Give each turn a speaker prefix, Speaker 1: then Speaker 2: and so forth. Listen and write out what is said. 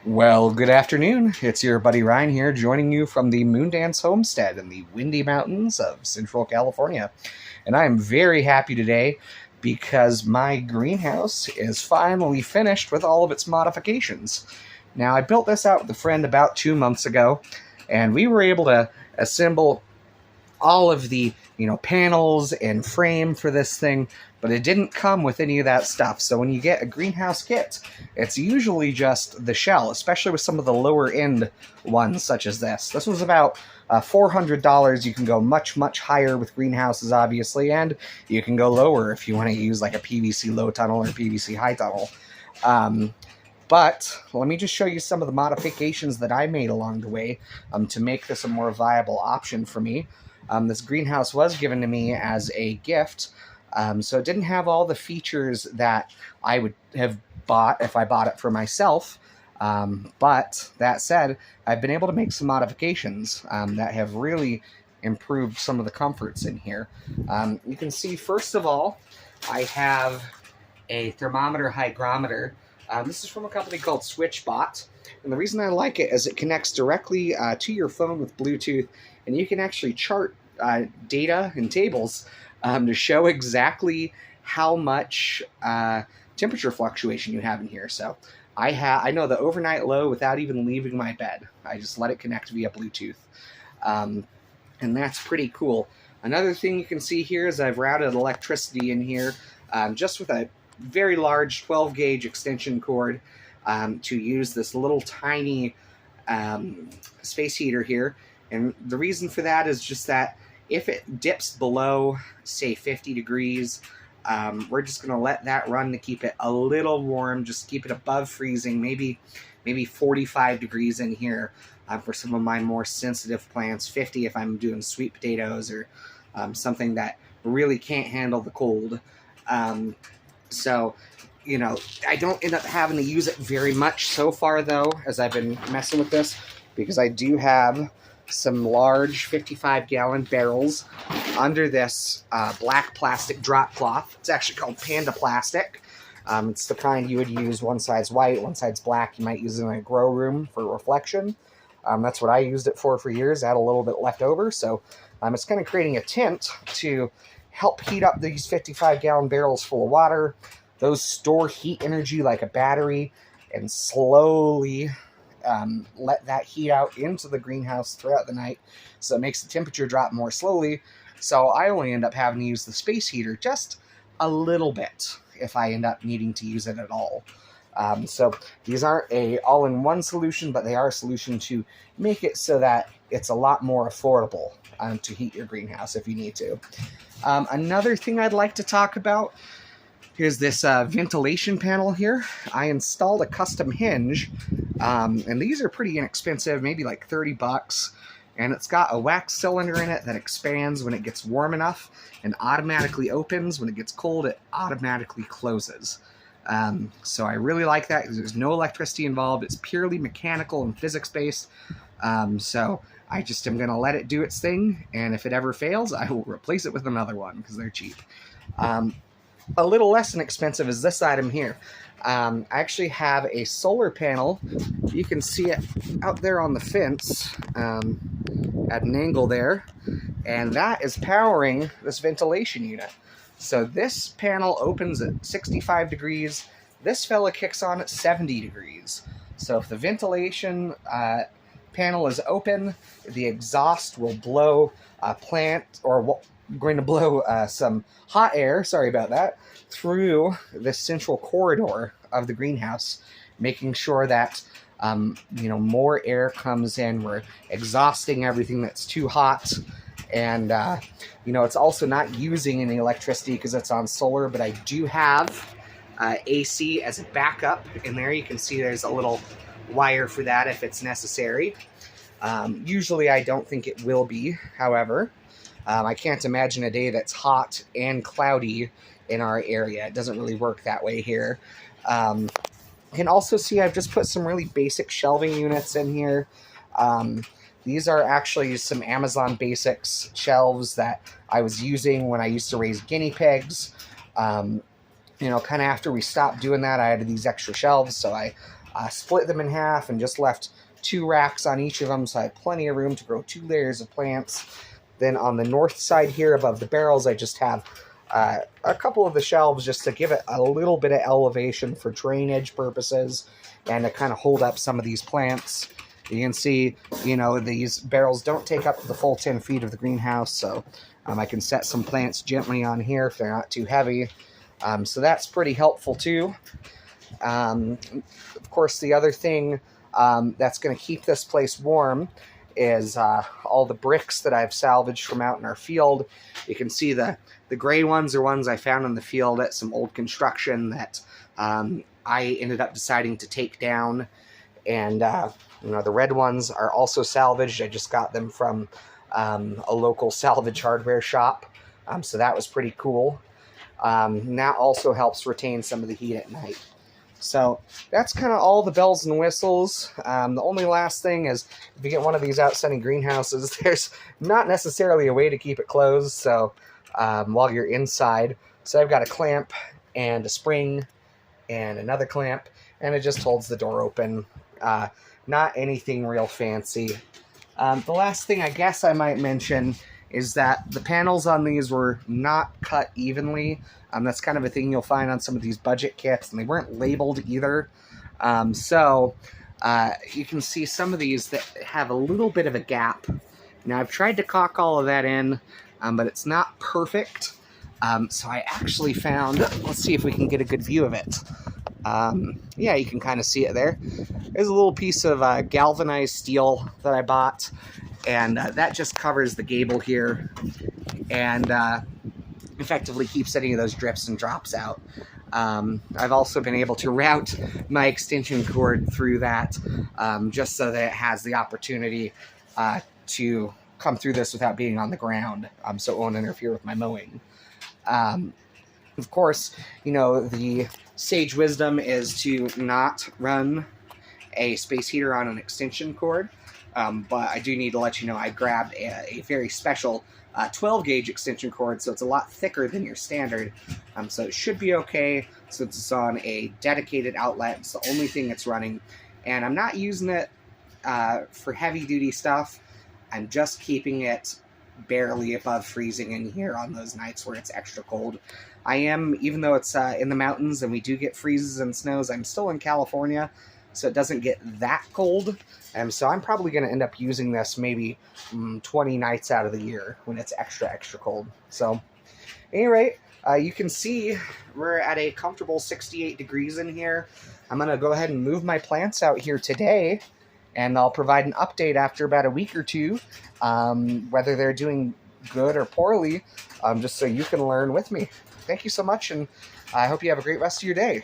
Speaker 1: Well, good afternoon. It's your buddy Ryan here, joining you from the Moondance Homestead in the windy mountains of Central California. And I am very happy today because my greenhouse is finally finished with all of its modifications. Now, I built this out with a friend about 2 months ago, and we were able to assemble all of the panels and frame for this thing, but it didn't come with any of that stuff. So when you get a greenhouse kit, it's usually just the shell, especially with some of the lower end ones such as this. This was about $400. You can go much higher with greenhouses, obviously, and you can go lower if you want to use like a PVC low tunnel or PVC high tunnel. But let me just show you some of the modifications that I made along the way to make this a more viable option for me. This greenhouse was given to me as a gift, so it didn't have all the features that I would have bought if I bought it for myself. But that said, I've been able to make some modifications that have really improved some of the comforts in here. You can see, first of all, I have a thermometer hygrometer. This is from a company called SwitchBot, and the reason I like it is it connects directly to your phone with Bluetooth, and you can actually chart data and tables to show exactly how much temperature fluctuation you have in here. So I know the overnight low without even leaving my bed. I just let it connect via Bluetooth, and that's pretty cool. Another thing you can see here is I've routed electricity in here just with a very large 12 gauge extension cord to use this little tiny space heater here. And the reason for that is just that if it dips below, say, 50 degrees, we're just going to let that run to keep it a little warm, just keep it above freezing, maybe 45 degrees in here for some of my more sensitive plants, 50 if I'm doing sweet potatoes or something that really can't handle the cold. So, I don't end up having to use it very much so far, though, as I've been messing with this, because I do have some large 55-gallon barrels under this black plastic drop cloth. It's actually called Panda Plastic. It's the kind you would use. One side's white, one side's black. You might use it in a grow room for reflection. That's what I used it for years. I had a little bit left over, so it's kind of creating a tent to help heat up these 55-gallon barrels full of water. Those store heat energy like a battery and slowly let that heat out into the greenhouse throughout the night, so it makes the temperature drop more slowly. So I only end up having to use the space heater just a little bit if I end up needing to use it at all. So these aren't a all-in-one solution, but they are a solution to make it so that it's a lot more affordable to heat your greenhouse if you need to. Another thing I'd like to talk about is this ventilation panel here. I installed a custom hinge, and these are pretty inexpensive, maybe like $30, and it's got a wax cylinder in it that expands when it gets warm enough and automatically opens. When it gets cold, it automatically closes. So I really like that because there's no electricity involved. It's purely mechanical and physics-based. So I just am going to let it do its thing, and if it ever fails, I will replace it with another one because they're cheap. A little less inexpensive is this item here. I actually have a solar panel. You can see it out there on the fence at an angle there, and that is powering this ventilation unit. So this panel opens at 65 degrees. This fella kicks on at 70 degrees. So if the ventilation panel is open, the exhaust will blow going to blow some hot air, sorry about that, through the central corridor of the greenhouse, making sure that more air comes in. We're exhausting everything that's too hot, and it's also not using any electricity because it's on solar, but I do have AC as a backup in there. You can see there's a little wire for that if it's necessary. Usually I don't think it will be, however. I can't imagine a day that's hot and cloudy in our area. It doesn't really work that way here. You can also see I've just put some really basic shelving units in here. These are actually some Amazon Basics shelves that I was using when I used to raise guinea pigs. Kind of after we stopped doing that, I had these extra shelves, so I split them in half and just left 2 racks on each of them, so I have plenty of room to grow 2 layers of plants. Then on the north side here above the barrels, I just have a couple of the shelves just to give it a little bit of elevation for drainage purposes and to kind of hold up some of these plants. You can see, you know, these barrels don't take up the full 10 feet of the greenhouse, so I can set some plants gently on here if they're not too heavy. So that's pretty helpful too. Of course, the other thing that's going to keep this place warm is all the bricks that I've salvaged from out in our field. You can see the gray ones are ones I found in the field at some old construction that I ended up deciding to take down. And you know, the red ones are also salvaged. I just got them from a local salvage hardware shop. So that was pretty cool. And that also helps retain some of the heat at night. So that's kind of all the bells and whistles. The only last thing is, if you get one of these Outsunny greenhouses, there's not necessarily a way to keep it closed, so while you're inside. So I've got a clamp and a spring and another clamp, and it just holds the door open. Not anything real fancy. The last thing I guess I might mention is that the panels on these were not cut evenly. That's kind of a thing you'll find on some of these budget kits, and they weren't labeled either. So you can see some of these that have a little bit of a gap. Now, I've tried to caulk all of that in, but it's not perfect. So I actually found, let's see if we can get a good view of it. Yeah, you can kind of see it there. There's a little piece of galvanized steel that I bought, and that just covers the gable here, and effectively keeps any of those drips and drops out. I've also been able to route my extension cord through that, just so that it has the opportunity to come through this without being on the ground, so it won't interfere with my mowing. Of course, you know, the sage wisdom is to not run a space heater on an extension cord, but I do need to let you know I grabbed a very special 12-gauge extension cord, so it's a lot thicker than your standard, so it should be okay since it's on a dedicated outlet. It's the only thing that's running, and I'm not using it for heavy-duty stuff. I'm just keeping it barely above freezing in here on those nights where it's extra cold. I am, even though it's in the mountains and we do get freezes and snows, I'm still in California, so it doesn't get that cold. So I'm probably going to end up using this maybe 20 nights out of the year when it's extra cold. So, anyway, you can see we're at a comfortable 68 degrees in here. I'm going to go ahead and move my plants out here today, and I'll provide an update after about a week or two, whether they're doing good or poorly, just so you can learn with me. Thank you so much, and I hope you have a great rest of your day.